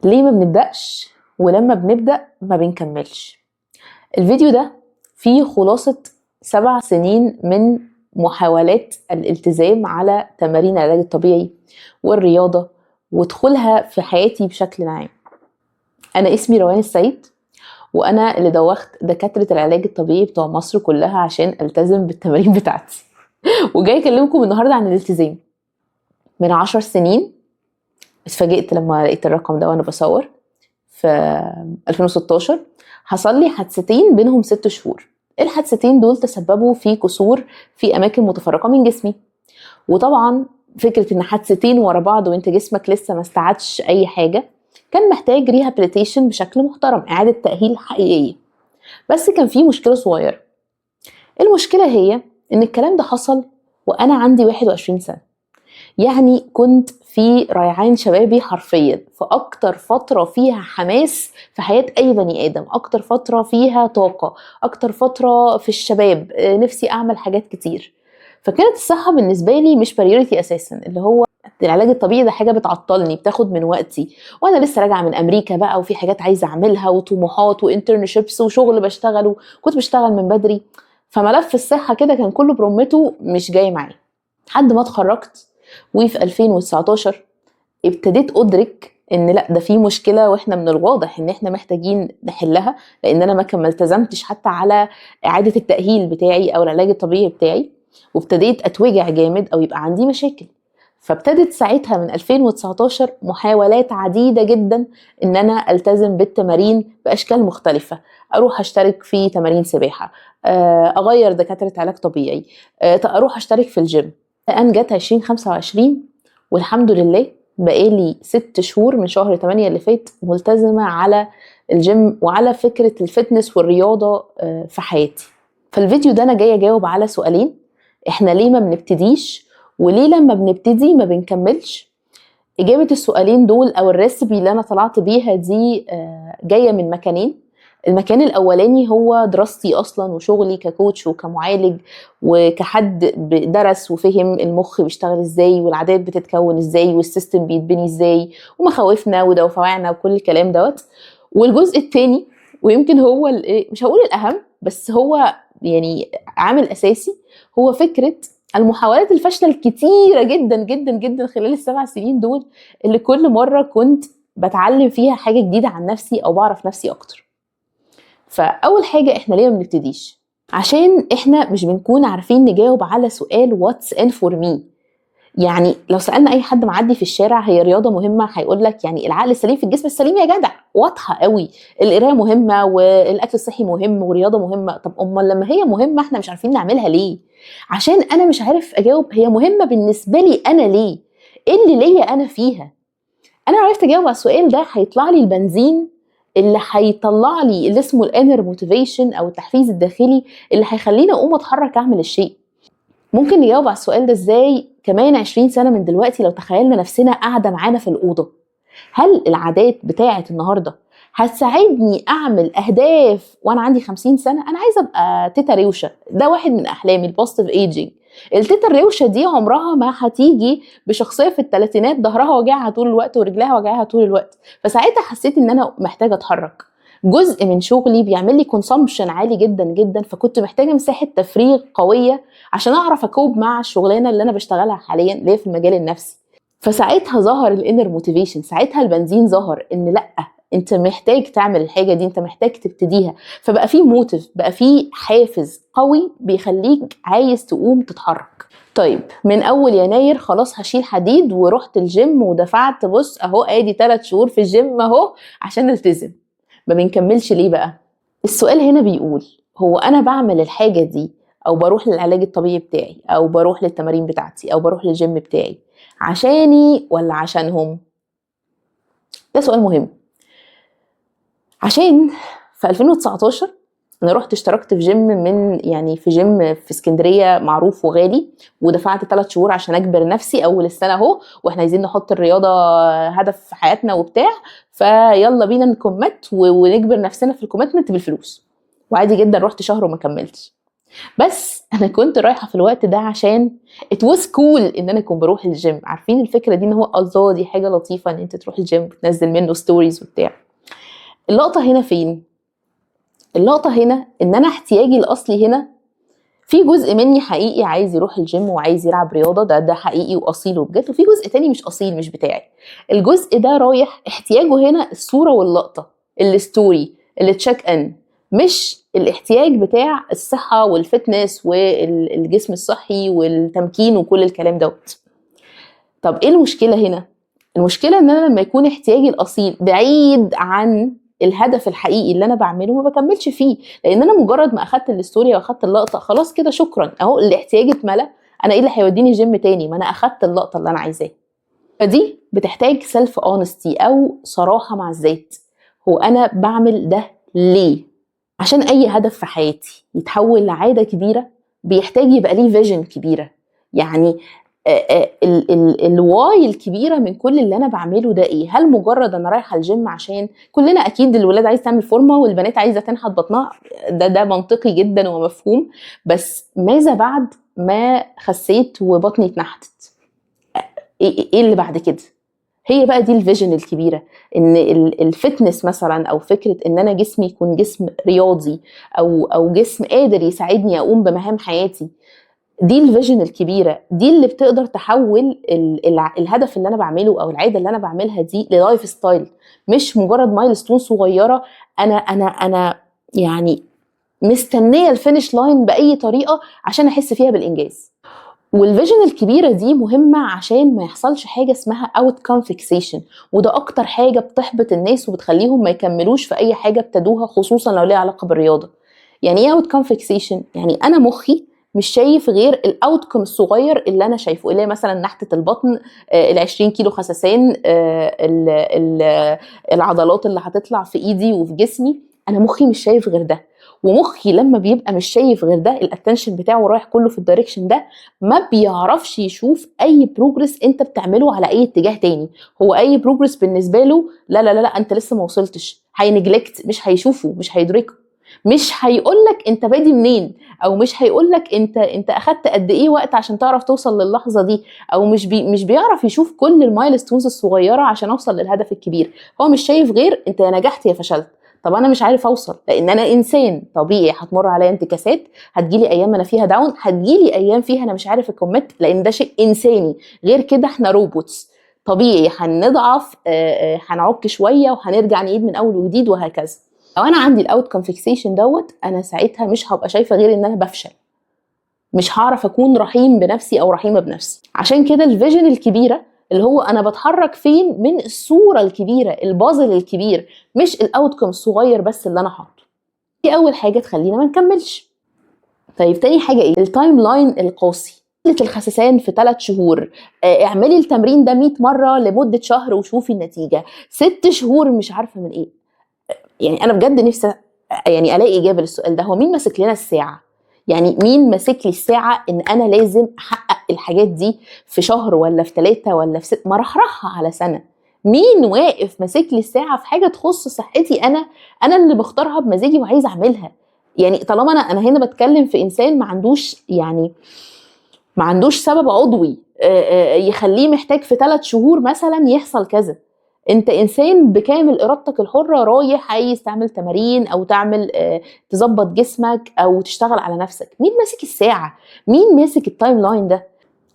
ليه ما بنبدأش ولما بنبدأ ما بنكملش؟ الفيديو ده فيه خلاصة 7 سنين من محاولات الالتزام على تمارين العلاج الطبيعي والرياضة ودخولها في حياتي بشكل عام. أنا اسمي روان السيد، وأنا اللي دوخت دكاترة العلاج الطبيعي بتوع مصر كلها عشان ألتزم بالتمارين بتاعتي. وجاي أكلمكم النهاردة عن الالتزام. من 10 سنين اتفاجئت لما لقيت الرقم ده وأنا بصور في 2016 حصل لي حادثتين بينهم 6 شهور. الحادثتين دول تسببوا في كسور في أماكن متفرقة من جسمي، وطبعا فكرة إن حادثتين ورا بعض وإنت جسمك لسه ما استعادش أي حاجة كان محتاج ريهابيليتيشن بشكل محترم، إعادة تأهيل حقيقية. بس كان في مشكلة صغيرة. المشكلة هي إن الكلام ده حصل وأنا عندي 21 سنة، يعني كنت في ريعان شبابي حرفيا، في أكتر فترة فيها حماس في حياة أي بني آدم، أكتر فترة فيها طاقة، أكتر فترة في الشباب، نفسي أعمل حاجات كتير. فكانت الصحة بالنسبة لي مش بريوريتي أساسا، اللي هو العلاج الطبيعي ده حاجة بتعطلني، بتاخد من وقتي، وأنا لسه راجعة من أمريكا بقى وفي حاجات عايزة أعملها وطموحات وانترنشيبس وشغل بشتغله، كنت بشتغل من بدري. فملف الصحة كده كان كله برمته مش جاي معايا لحد ما اتخرجت. وفي 2019 ابتديت أدرك إن لأ، ده في مشكلة وإحنا من الواضح إن إحنا محتاجين نحلها، لأن أنا ما التزمتش حتى على إعادة التأهيل بتاعي أو العلاج الطبيعي بتاعي، وابتديت أتوجع جامد أو يبقى عندي مشاكل. فابتدت ساعتها من 2019 محاولات عديدة جدا إن أنا ألتزم بالتمارين بأشكال مختلفة، أروح أشترك في تمارين سباحة، أغير دكاترة علاج طبيعي، أروح أشترك في الجيم. الآن جت 2025 والحمد لله بقالي 6 شهور من شهر 8 اللي فات ملتزمة على الجيم وعلى فكرة الفتنس والرياضة في حياتي. فالفيديو ده أنا جاية أجاوب على سؤالين: إحنا ليه ما بنبتديش؟ وليه لما بنبتدي ما بنكملش؟ إجابة السؤالين دول أو الريسبي اللي أنا طلعت بيها دي جاية من مكانين. المكان الأولاني هو دراستي أصلا وشغلي ككوتش وكمعالج وكحد درس وفهم المخ بيشتغل إزاي والعادات بتتكون إزاي والسيستم بيتبني إزاي ومخاوفنا ودوافعنا وكل الكلام دوت. والجزء التاني ويمكن هو مش هقول الأهم بس هو يعني عامل أساسي، هو فكرة المحاولات الفاشلة الكتيرة جدا جدا جدا خلال ال7 سنين دول، اللي كل مرة كنت بتعلم فيها حاجة جديدة عن نفسي أو بعرف نفسي أكتر. فأول حاجة، إحنا ليه ما بنبتديش؟ عشان إحنا مش بنكون عارفين نجاوب على سؤال what's in for me. يعني لو سألنا أي حد معدي في الشارع هي رياضة مهمة، هيقولك يعني العقل السليم في الجسم السليم يا جدع، واضحة قوي. القراية مهمة والأكل الصحي مهم ورياضة مهمة. طب أمال لما هي مهمة إحنا مش عارفين نعملها ليه؟ عشان أنا مش عارف أجاوب هي مهمة بالنسبة لي أنا ليه؟ إيه اللي ليا أنا فيها؟ أنا عرفت أجاوب على السؤال ده هيطلع لي البنزين اللي هيطلع لي اللي اسمه الانر موتيفيشن أو التحفيز الداخلي اللي هيخليني أقوم أتحرك أعمل الشيء. ممكن نجاوب على السؤال ده ازاي كمان 20 سنة من دلوقتي لو تخيلنا نفسنا قاعدة معانا في الأوضة؟ هل العادات بتاعة النهاردة هتساعدني أعمل أهداف وأنا عندي 50 سنة؟ أنا عايزة أبقى تيتا روشة، ده واحد من أحلامي، البوزيتيف ايجينج. التيتا الروشة دي عمرها ما هتيجي بشخصية في الثلاثينات ظهرها وجعها طول الوقت ورجلها وجعها طول الوقت. فساعتها حسيت إن أنا محتاجة أتحرك. جزء من شغلي بيعمل لي كونسامبشن عالي جدا جدا، فكنت محتاجة مساحة تفريغ قوية عشان أعرف أكوب مع الشغلانة اللي أنا بشتغلها حاليا اللي هي في المجال النفسي. فساعتها ظهر الانر موتيفيشن، ساعتها البنزين ظهر ان لأ، انت محتاج تعمل الحاجة دي، انت محتاج تبتديها. فبقى في موتيف، بقى في حافز قوي بيخليك عايز تقوم تتحرك. طيب من أول يناير خلاص هشيل حديد ورحت الجيم ودفعت، بص اهو ادي 3 شهور في الجيم اهو عشان التزم. ما بنكملش ليه بقى؟ السؤال هنا بيقول هو أنا بعمل الحاجة دي أو بروح للعلاج الطبيعي بتاعي أو بروح للتمارين بتاعتي أو بروح للجيم بتاعي عشاني ولا عشانهم؟ ده سؤال مهم. عشان في 2019 أنا رحت اشتركت في جيم في جيم في اسكندرية معروف وغالي، ودفعت 3 شهور عشان أجبر نفسي أول السنة أهو وإحنا عايزين نحط الرياضة هدف في حياتنا وبتاع، فيلا بينا نكمت ونجبر نفسنا في الكوميتمنت بالفلوس. وعادي جدا رحت شهر وما كملتش. بس انا كنت رايحه في الوقت ده عشان it was cool ان انا اكون بروح الجيم. عارفين الفكره دي، ان هو الله دي حاجه لطيفه ان انت تروح الجيم وتنزل منه ستوريز وبتاع. اللقطه هنا فين؟ اللقطه هنا ان انا احتياجي الاصلي هنا، في جزء مني حقيقي عايز يروح الجيم وعايز يلعب رياضه، ده حقيقي واصيل وبجد، وفي جزء تاني مش اصيل مش بتاعي. الجزء ده رايح احتياجه هنا الصوره واللقطه، الستوري، اللي تشيك ان، مش الاحتياج بتاع الصحه والفتنس والجسم الصحي والتمكين وكل الكلام دوت. طب ايه المشكله هنا؟ المشكله ان انا لما يكون احتياجي الاصيل بعيد عن الهدف الحقيقي اللي انا بعمله ما بكملش فيه، لان انا مجرد ما اخدت الستوري واخدت اللقطه خلاص كده شكرا، اهو الاحتياج اتملى، انا ايه اللي هيوديني جيم تاني؟ ما انا اخدت اللقطه اللي انا عايزاها. فدي بتحتاج سيلف اونستي او صراحه مع الذات. هو انا بعمل ده ليه؟ عشان اي هدف في حياتي يتحول لعاده كبيره بيحتاج يبقى ليه فيجن كبيره. يعني الواي الكبيره من كل اللي انا بعمله ده ايه؟ هل مجرد انا رايحه الجيم عشان كلنا اكيد الولاد عايزه تعمل فورمه والبنات عايزه تنحت بطنها، ده منطقي جدا ومفهوم، بس ماذا بعد ما خسيت وبطني اتنحتت؟ ايه اللي بعد كده؟ هي بقى دي الفيجن الكبيره، ان الفتنس مثلا او فكره ان انا جسمي يكون جسم رياضي او جسم قادر يساعدني اقوم بمهام حياتي. دي الفيجن الكبيره، دي اللي بتقدر تحول الهدف اللي انا بعمله او العاده اللي انا بعملها دي للايف ستايل، مش مجرد مايلستون صغيره انا يعني مستنيه الفينش لاين باي طريقه عشان احس فيها بالانجاز. والفيجن الكبيره دي مهمه عشان ما يحصلش حاجه اسمها outcome fixation، وده اكتر حاجه بتحبط الناس وبتخليهم ما يكملوش في اي حاجه ابتدوها، خصوصا لو ليها علاقه بالرياضه. يعني ايه outcome fixation؟ يعني انا مخي مش شايف غير الاوتكم الصغير اللي انا شايفه، اللي هي مثلا نحته البطن، ال 20 كيلو خسسان، العضلات اللي هتطلع في ايدي وفي جسمي. انا مخي مش شايف غير ده، ومخي لما بيبقى مش شايف غير ده، الاتنشن بتاعه رايح كله في الدايركشن ده، ما بيعرفش يشوف اي بروجرس انت بتعمله على اي اتجاه تاني. هو اي بروجرس بالنسبه له لا لا لا, لا انت لسه ما وصلتش، هينجلكت، مش هيشوفه، مش هيدركه، مش هيقولك انت بادي منين، او مش هيقولك انت اخدت قد ايه وقت عشان تعرف توصل للحظه دي، او مش بيعرف يشوف كل المايلستونز الصغيره عشان اوصل للهدف الكبير. هو مش شايف غير انت يا نجحت يا فشلت. طب انا مش عارف اوصل لان انا انسان طبيعي، هتمر عليا انتكاسات، هتجيلي ايام انا فيها داون، هتجيلي ايام فيها انا مش عارف اكمت، لان ده شيء انساني، غير كده احنا روبوتس طبيعي، هنضعف، هنعك شويه وهنرجع نعيد من اول وجديد وهكذا. لو انا عندي الاوتكم فيكسيشن دوت، انا ساعتها مش هبقى شايفه غير ان انا بفشل، مش هعرف اكون رحيم بنفسي او رحيمه بنفسي. عشان كده الفيجن الكبيره اللي هو انا بتحرك فين من الصوره الكبيره، البازل الكبير، مش الاوتكم الصغير بس اللي انا حاطه. دي اول حاجه تخلينا ما نكملش. طيب تاني حاجه ايه؟ التايم لاين القاسي. الخسسان في 3 شهور، اعملي التمرين ده 100 مره لمده شهر وشوفي النتيجه، 6 شهور مش عارفه من ايه. يعني انا بجد نفسي يعني الاقي اجابه للسؤال ده. هو مين ماسك لنا الساعه؟ يعني مين ماسك لي الساعه ان انا لازم احقق الحاجات دي في شهر ولا في 3 ولا في 6 مرحرحها على سنه؟ مين واقف ماسك لي الساعه في حاجه تخص صحتي انا اللي بختارها بمزاجي وعايزه اعملها؟ يعني طالما انا هنا بتكلم في انسان ما عندوش سبب عضوي يخليه محتاج في 3 شهور مثلا يحصل كذا. انت انسان بكامل ارادتك الحره رايح عايز تعمل تمارين او تعمل تظبط جسمك او تشتغل على نفسك. مين ماسك الساعه؟ مين ماسك التايم لاين ده؟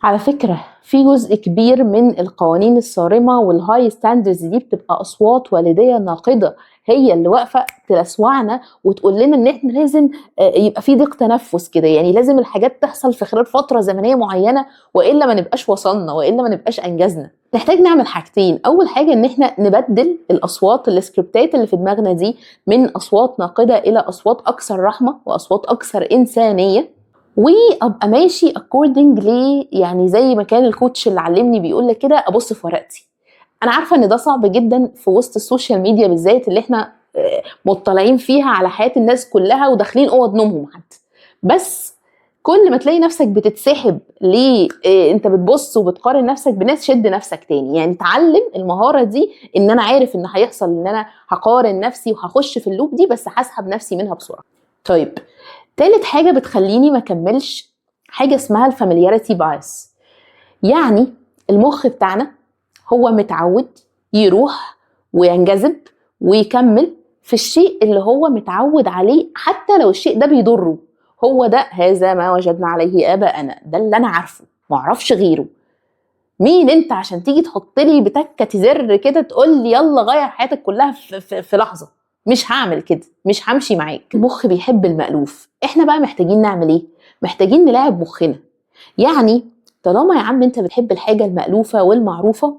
على فكره في جزء كبير من القوانين الصارمه والهاي ستاندرز دي بتبقى اصوات والديه ناقده، هي اللي واقفه تلسوعنا وتقول لنا ان احنا لازم يبقى في ضيق تنفس كده، يعني لازم الحاجات تحصل في خلال فتره زمنيه معينه والا ما نبقاش وصلنا والا ما نبقاش انجزنا. نحتاج نعمل حاجتين. اول حاجه ان احنا نبدل الاصوات السكريبتات اللي في دماغنا دي من اصوات ناقده الى اصوات اكثر رحمه واصوات اكثر انسانيه، وابقى ماشي according يعني زي ما كان الكوتش اللي علمني بيقول لك كده، ابص في ورقتي. انا عارفه ان ده صعب جدا في وسط السوشيال ميديا بالذات اللي احنا مطلعين فيها على حياه الناس كلها وداخلين اوض نومهم حتى، بس كل ما تلاقي نفسك بتتسحب ليه انت بتبص وبتقارن نفسك بناس، شد نفسك تاني. يعني تعلم المهاره دي، ان انا عارف ان هيحصل ان انا هقارن نفسي وهخش في اللوب دي، بس هسحب نفسي منها بسرعه. طيب تالت حاجة بتخليني ما كملش حاجة اسمها الفاميلياريتي بايس. يعني المخ بتاعنا هو متعود يروح وينجذب ويكمل في الشيء اللي هو متعود عليه، حتى لو الشيء ده بيضره. هو ده، هذا ما وجدنا عليه آباءنا، ده اللي أنا عارفه، معرفش غيره. مين انت عشان تيجي تحط لي بتكة زر كده تقول لي يلا غير حياتك كلها في لحظة؟ مش هعمل كده، مش همشي معاك. المخ بيحب المألوف. احنا بقى محتاجين نعمل ايه؟ محتاجين نلاعب مخنا. يعني طالما يا عم انت بتحب الحاجة المألوفة والمعروفة،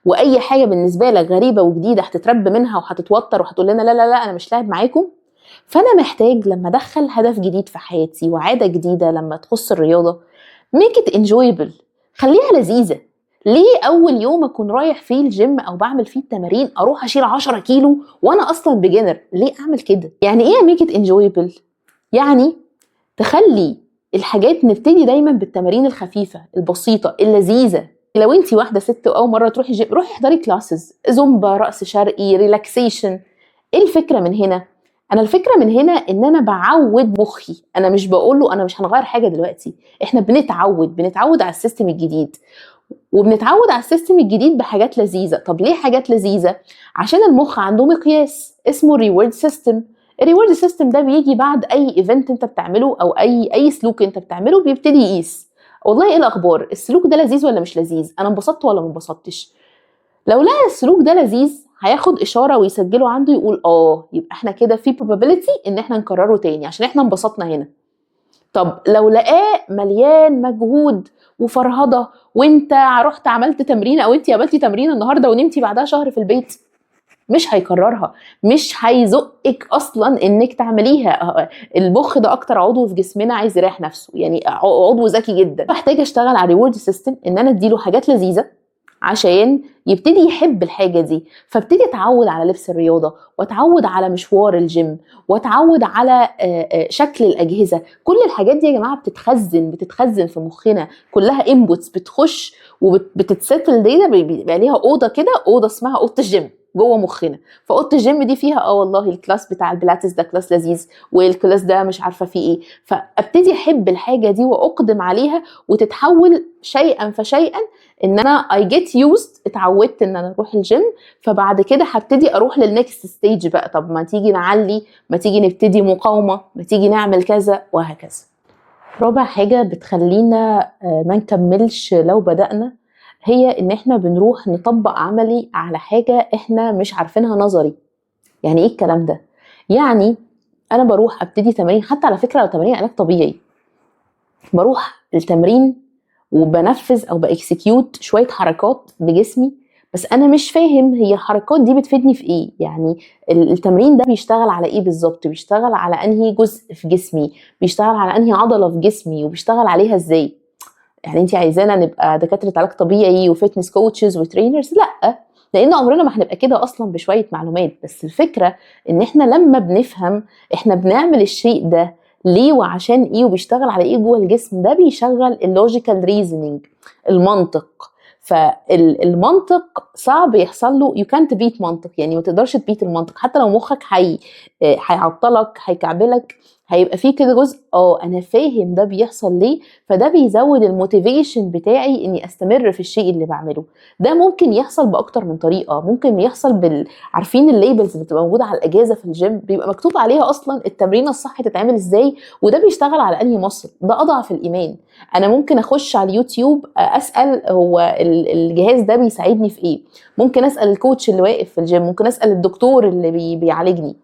واي حاجة بالنسبة لك غريبة وجديدة هتترب منها وهتتوتر وهتقول لنا لا لا لا انا مش لاعب معاكم، فانا محتاج لما ادخل هدف جديد في حياتي وعادة جديدة لما تخص الرياضة make it enjoyable، خليها لذيذة. ليه اول يوم اكون رايح فيه الجيم او بعمل فيه التمارين اروح اشيل 10 كيلو وانا اصلا بيجنر؟ ليه اعمل كده؟ يعني ايه make it enjoyable؟ يعني تخلي الحاجات، نبتدي دايما بالتمارين الخفيفة البسيطة اللذيذة. لو انتي واحدة ست واول مرة تروحي جيم، روحي احضري كلاسز زومبا، رقص شرقي، ريلاكسيشن. ايه الفكرة من هنا؟ انا الفكرة من هنا ان انا بعود مخي. انا مش بقول له انا مش هنغير حاجة دلوقتي، احنا بنتعود على السيستم الجديد، وبنتعود على السيستم الجديد بحاجات لذيذة. طب ليه حاجات لذيذة؟ عشان المخ عنده مقياس اسمه ريورد سيستم. الريورد سيستم ده بيجي بعد اي ايفنت انت بتعمله او اي سلوك انت بتعمله، بيبتدي يقيس والله ايه الاخبار، السلوك ده لذيذ ولا مش لذيذ، انا انبسطت ولا ما انبسطتش. لو لقى السلوك ده لذيذ هياخد اشاره ويسجله عنده، يقول يبقى احنا كده في probability ان احنا نكرره تاني عشان احنا انبسطنا هنا. طب لو لقاه مليان مجهود وفرهضه، وانت رحت عملت تمرين او انت عملتي تمرين النهارده ونمتي بعدها شهر في البيت، مش هيكررها، مش هيزقك اصلا انك تعمليها. المخ ده اكتر عضو في جسمنا عايز يريح نفسه، يعني عضو ذكي جدا. محتاجه اشتغل على الريورد سيستم، ان انا اديله حاجات لذيذه عشان يبتدي يحب الحاجة دي. فابتدي اتعود على لبس الرياضة، واتعود على مشوار الجيم، واتعود على شكل الأجهزة. كل الحاجات دي يا جماعة بتتخزن في مخنا، كلها انبوتس بتخش وبتتسيتل. دي بيبقى ليها أوضة كده، أوضة اسمها أوضة الجيم جوه مخنا. فأوضة الجيم دي فيها والله الكلاس بتاع البيلاتس ده كلاس لذيذ، والكلاس ده مش عارفة فيه ايه. فابتدي احب الحاجة دي واقدم عليها، وتتحول شيئا فشيئا ان انا I get used، اتعودت ان انا اروح الجيم. فبعد كده هبتدي اروح للنكست ستيج بقى، طب ما تيجي نعلي، ما تيجي نبتدي مقاومة، ما تيجي نعمل كذا وهكذا. رابع حاجة بتخلينا ما نكملش لو بدأنا، هي ان احنا بنروح نطبق عملي على حاجة احنا مش عارفينها نظري. يعني ايه الكلام ده؟ يعني انا بروح ابتدي تمرين، حتى على فكرة لو تمرين علاج طبيعي، بروح التمرين وبنفذ او باكسكيوت شويه حركات بجسمي، بس انا مش فاهم هي الحركات دي بتفيدني في ايه. يعني التمرين ده بيشتغل على ايه بالظبط، بيشتغل على انهي جزء في جسمي، بيشتغل على انهي عضله في جسمي، وبيشتغل عليها ازاي. يعني انت عايزانا نبقى دكاتره علاج طبيعي وفيتنس كوتشز وترينرز؟ لا، لان عمرنا ما هنبقى كده اصلا بشويه معلومات. بس الفكره ان احنا لما بنفهم احنا بنعمل الشيء ده ليه وعشان ايه وبيشتغل على ايه جوه الجسم، ده بيشغل اللوجيكال ريزنينج، المنطق. فالمنطق صعب يحصل له، يو كانت بيت منطق، يعني ما تقدرش تبيت المنطق. حتى لو مخك هيعطلك هيكعبلك، هيبقى فيه كده جزء انا فاهم ده بيحصل ليه، فده بيزود الموتيفيشن بتاعي اني استمر في الشيء اللي بعمله. ده ممكن يحصل باكتر من طريقه. ممكن يحصل عارفين الليبلز اللي بتبقى موجوده على الاجهزه في الجيم، بيبقى مكتوب عليها اصلا التمرين الصح تتعمل ازاي، وده بيشتغل على انهي مصل. ده اضعف الايمان. انا ممكن اخش على اليوتيوب اسال هو الجهاز ده بيساعدني في ايه، ممكن اسال الكوتش اللي واقف في الجيم، ممكن اسال الدكتور اللي بيعالجني.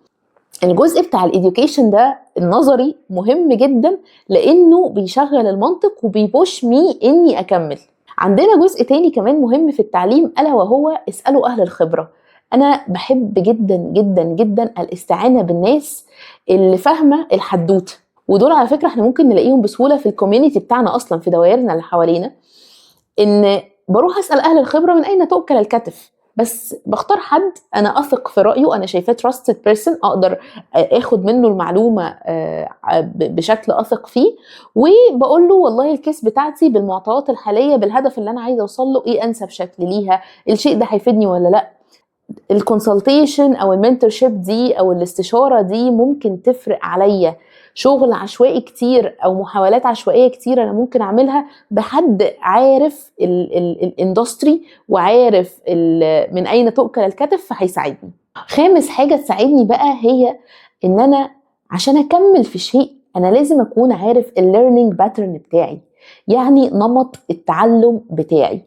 الجزء بتاع الإديوكيشن ده النظري مهم جدا، لأنه بيشغل المنطق وبيبوش مي إني أكمل. عندنا جزء تاني كمان مهم في التعليم، ألا وهو اسألوا أهل الخبرة. أنا بحب جدا جدا جدا الاستعانة بالناس اللي فاهمة الحدوتة، ودول على فكرة احنا ممكن نلاقيهم بسهولة في الكوميونيتي بتاعنا أصلا، في دوائرنا اللي حوالينا. إن بروح أسأل أهل الخبرة من أين تؤكل الكتف، بس بختار حد انا اثق في رايه، انا شايفاه trusted person، اقدر اخد منه المعلومه بشكل اثق فيه، وبقول له والله الكيس بتاعتي بالمعطيات الحاليه بالهدف اللي انا عايزه اوصل له ايه انسب شكل ليها، الشيء ده هيفيدني ولا لا. الكونسلتيشن او المنتورشيب دي او الاستشاره دي ممكن تفرق عليا شغل عشوائي كتير او محاولات عشوائيه كتير انا ممكن اعملها بحد عارف الاندستري وعارف من اين تؤكل الكتف، فهيساعدني. خامس حاجه تساعدني بقى هي ان انا عشان اكمل في شيء انا لازم اكون عارف الليرنينج باترن بتاعي، يعني نمط التعلم بتاعي.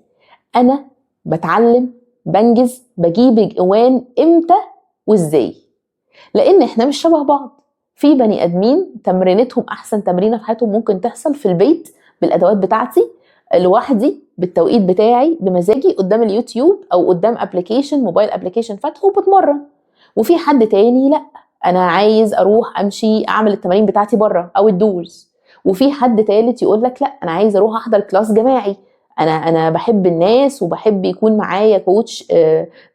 انا بتعلم، بنجز، بجيب اجوان امتى وازاي، لان احنا مش شبه بعض. في بني ادمين تمرينتهم احسن تمرينه في حياتهم ممكن تحصل في البيت بالادوات بتاعتي لوحدي بالتوقيت بتاعي بمزاجي قدام اليوتيوب او قدام ابلكيشن موبايل ابلكيشن فاتحه وبتمرن. وفي حد تاني لا، انا عايز اروح امشي اعمل التمارين بتاعتي بره او الدورز. وفي حد تالت يقول لك لا، انا عايز اروح احضر كلاس جماعي، انا بحب الناس وبحب يكون معايا كوتش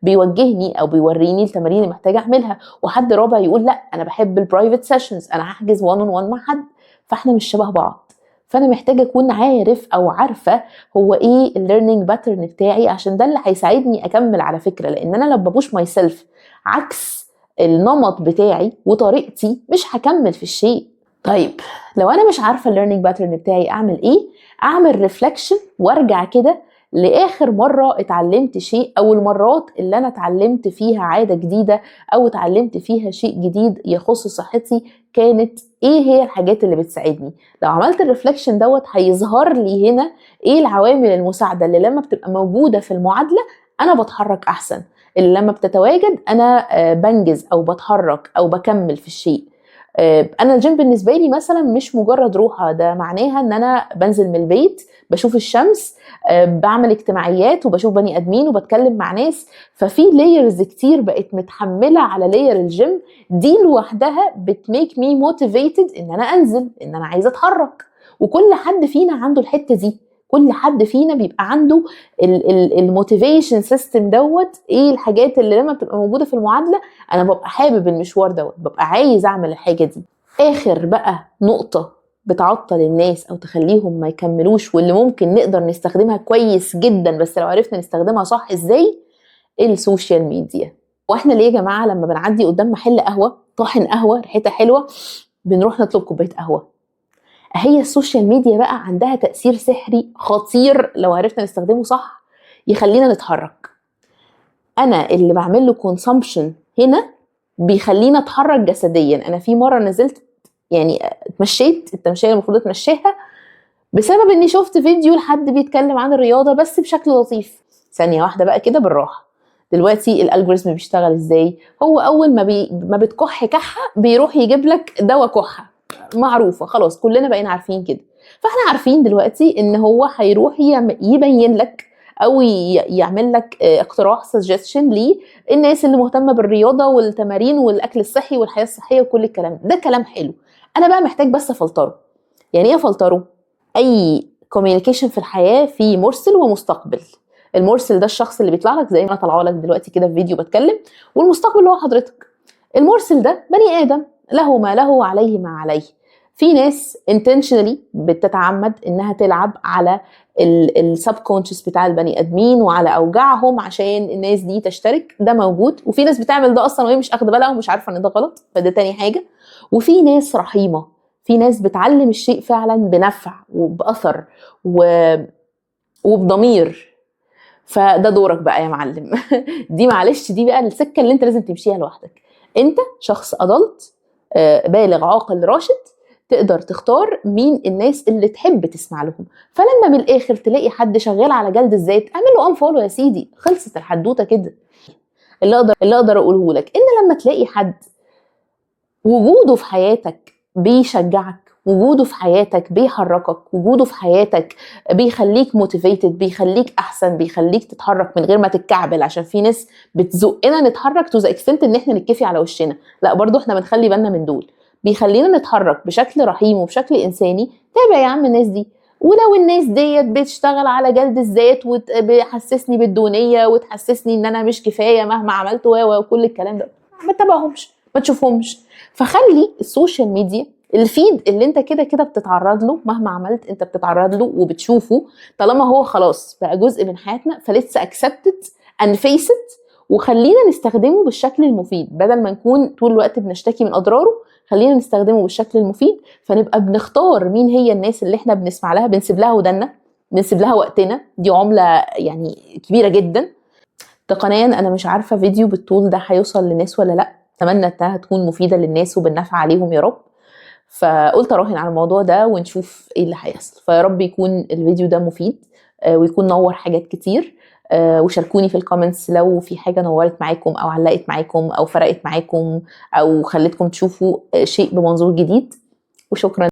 بيوجهني او بيوريني التمارين اللي محتاجه اعملها. وحد رابع يقول لا، انا بحب البرايفت سيشنز، انا هحجز 1 on 1 مع حد. فاحنا مش شبه بعض، فانا محتاجه اكون عارف او عارفه هو ايه الليرنينج باترن بتاعي، عشان ده اللي هيساعدني اكمل على فكره. لان انا لما ببوش ماي سيلف عكس النمط بتاعي وطريقتي مش هكمل في الشيء. طيب لو انا مش عارفه الليرنينج باترن بتاعي اعمل ايه؟ اعمل ريفلكشن وارجع كده لاخر مره اتعلمت شيء، او المرات اللي انا اتعلمت فيها عاده جديده او اتعلمت فيها شيء جديد يخص صحتي، كانت ايه هي الحاجات اللي بتساعدني. لو عملت الريفلكشن دوت هيظهر لي هنا ايه العوامل المساعده اللي لما بتبقى موجوده في المعادله انا بتحرك احسن، اللي لما بتتواجد انا بنجز او بتحرك او بكمل في الشيء. انا الجيم بالنسبه لي مثلا مش مجرد روحه، ده معناها ان انا بنزل من البيت بشوف الشمس، بعمل اجتماعيات وبشوف بني ادمين وبتكلم مع ناس. ففي لايرز كتير بقت متحمله على لاير الجيم، دي لوحدها بتميك مي موتيفيتد ان انا انزل، ان انا عايزه اتحرك. وكل حد فينا عنده الحته دي، كل حد فينا بيبقى عنده الموتيفيشن سيستم دوت، ايه الحاجات اللي لما بتبقى موجوده في المعادله انا ببقى حابب المشوار دوت، ببقى عايز اعمل الحاجه دي. اخر بقى نقطه بتعطل الناس او تخليهم ما يكملوش واللي ممكن نقدر نستخدمها كويس جدا بس لو عرفنا نستخدمها صح ازاي، السوشيال ميديا. واحنا ليه يا جماعه لما بنعدي قدام محل قهوه طاحن قهوه ريحتها حلوه بنروح نطلب كوبايه قهوه؟ هي السوشيال ميديا بقى عندها تأثير سحري خطير لو عرفنا نستخدمه صح، يخلينا نتحرك. انا اللي بعمل له كونسامبشن هنا بيخلينا اتحرك جسديا. انا في مره نزلت يعني اتمشيت التمشيه اللي المفروض اتمشاها بسبب اني شفت فيديو لحد بيتكلم عن الرياضه بس بشكل لطيف. ثانيه واحده بقى كده بالراحه، دلوقتي الالجوريزم بيشتغل ازاي؟ هو اول ما بتكح كحه بيروح يجيب لك دواء كحه معروفه، خلاص كلنا بقينا عارفين كده. فاحنا عارفين دلوقتي ان هو هيروح يبين لك او يعمل لك اقتراح سجستشن للناس اللي مهتمه بالرياضه والتمارين والاكل الصحي والحياه الصحيه وكل الكلام ده. كلام حلو، انا بقى محتاج بس افلتره. يعني ايه افلتره؟ اي كوميونيكيشن في الحياه في مرسل ومستقبل. المرسل ده الشخص اللي بيطلع لك زي ما انا طالعه لك دلوقتي كده في فيديو بتكلم، والمستقبل هو حضرتك. المرسل ده بني ادم له ما له وعليه ما عليه. في ناس intentionally بتتعمد انها تلعب على السبكونشس بتاع البني ادمين وعلى اوجاعهم عشان الناس دي تشترك، ده موجود. وفي ناس بتعمل ده اصلا وهي مش اخده بالها ومش عارفه ان ده غلط، فده تاني حاجه. وفي ناس رحيمه، في ناس بتعلم الشيء فعلا بنفع وباثر وبضمير، فده دورك بقى يا معلم. دي معلش دي بقى السكه اللي انت لازم تمشيها لوحدك. انت شخص ادلت بالغ عاقل راشد، تقدر تختار مين الناس اللي تحب تسمع لهم. فلما من الاخر تلاقي حد شغال على جلد الذات اعمل له انفولو يا سيدي، خلصت الحدوته كده. اللي اقدر اقوله لك ان لما تلاقي حد وجوده في حياتك بيشجعك، وجوده في حياتك بيحركك، وجوده في حياتك بيخليك موتيفيتد، بيخليك احسن، بيخليك تتحرك من غير ما تتكعبل. عشان في ناس بتزقنا نتحرك تو ذا اكستنت ان احنا نتكفي على وشنا، لا برضو احنا بنخلي بالنا من دول. بيخلينا نتحرك بشكل رحيم وبشكل انساني. تابع يا عم الناس دي، ولو الناس ديت بتشتغل على جلد الذات وبتحسسني بالدونيه وتحسسني ان انا مش كفايه مهما عملت وكل الكلام ده، ما تتابعهمش، ما تشوفهمش. فخلي السوشيال ميديا الفيد اللي انت كده كده بتتعرض له، مهما عملت انت بتتعرض له وبتشوفه، طالما هو خلاص بقى جزء من حياتنا فليتس اكسبت ات اند فيس ات وخلينا نستخدمه بالشكل المفيد بدل ما نكون طول الوقت بنشتكي من اضراره. خلينا نستخدمه بالشكل المفيد، فنبقى بنختار مين هي الناس اللي احنا بنسمع لها، بنسيب لها ودنا، بنسيب لها وقتنا. دي عملة يعني كبيرة جدا. تقنيا انا مش عارفة فيديو بالطول ده هيوصل للناس ولا لا، اتمنى انها تكون مفيدة للناس وبالنفع عليهم يا رب. فقلت اراهن على الموضوع ده ونشوف ايه اللي هيحصل. فيا رب يكون الفيديو ده مفيد ويكون نور حاجات كتير. وشاركوني في الكومنتس لو في حاجة نورت معاكم او علقت معاكم او فرقت معاكم او خلتكم تشوفوا شيء بمنظور جديد. وشكرا.